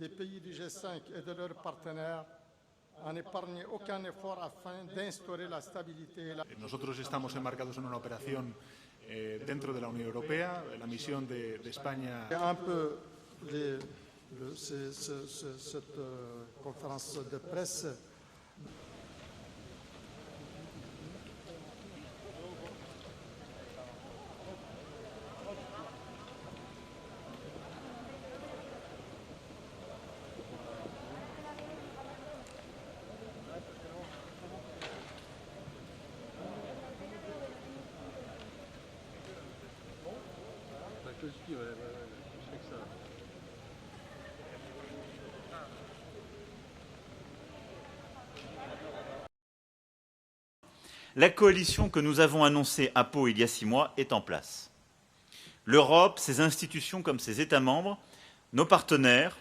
des pays du G5 et de leurs partenaires a épargné aucun effort afin d'instaurer la stabilité et la... Nosotros estamos enmarcados en una operación dentro de la Unión Europea. La misión de España... Un peu cette conférence de presse. La coalition que nous avons annoncée à Pau il y a 6 mois est en place. L'Europe, ses institutions comme ses États membres, nos partenaires,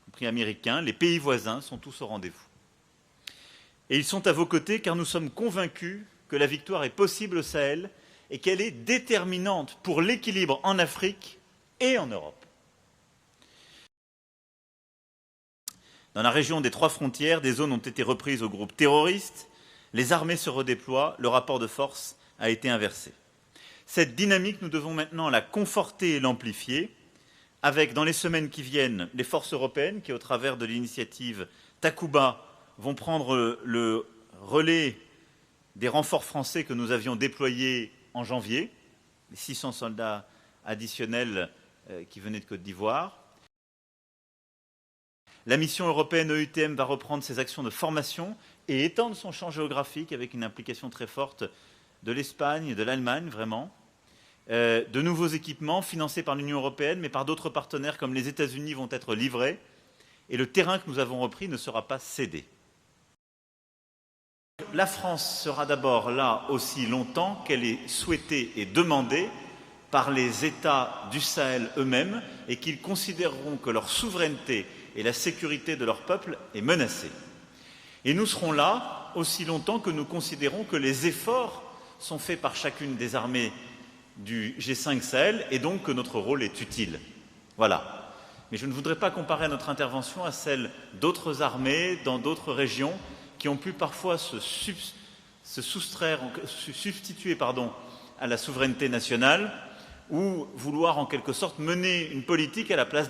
y compris américains, les pays voisins, sont tous au rendez-vous. Et ils sont à vos côtés car nous sommes convaincus que la victoire est possible au Sahel et qu'elle est déterminante pour l'équilibre en Afrique et en Europe. Dans la région des 3 frontières, des zones ont été reprises aux groupes terroristes, les armées se redéploient, le rapport de force a été inversé. Cette dynamique, nous devons maintenant la conforter et l'amplifier, avec, dans les semaines qui viennent, les forces européennes qui, au travers de l'initiative Takuba, vont prendre le relais des renforts français que nous avions déployés en janvier, les 600 soldats additionnels qui venaient de Côte d'Ivoire. La mission européenne EUTM va reprendre ses actions de formation et étendre son champ géographique avec une implication très forte de l'Espagne et de l'Allemagne, vraiment. De nouveaux équipements financés par l'Union européenne, mais par d'autres partenaires comme les États-Unis vont être livrés. Et le terrain que nous avons repris ne sera pas cédé. La France sera d'abord là aussi longtemps qu'elle est souhaitée et demandée par les États du Sahel eux-mêmes et qu'ils considéreront que leur souveraineté et la sécurité de leur peuple est menacée. Et nous serons là aussi longtemps que nous considérons que les efforts sont faits par chacune des armées du G5 Sahel et donc que notre rôle est utile. Voilà. Mais je ne voudrais pas comparer notre intervention à celle d'autres armées dans d'autres régions qui ont pu parfois se substituer à la souveraineté nationale ou vouloir en quelque sorte mener une politique à la place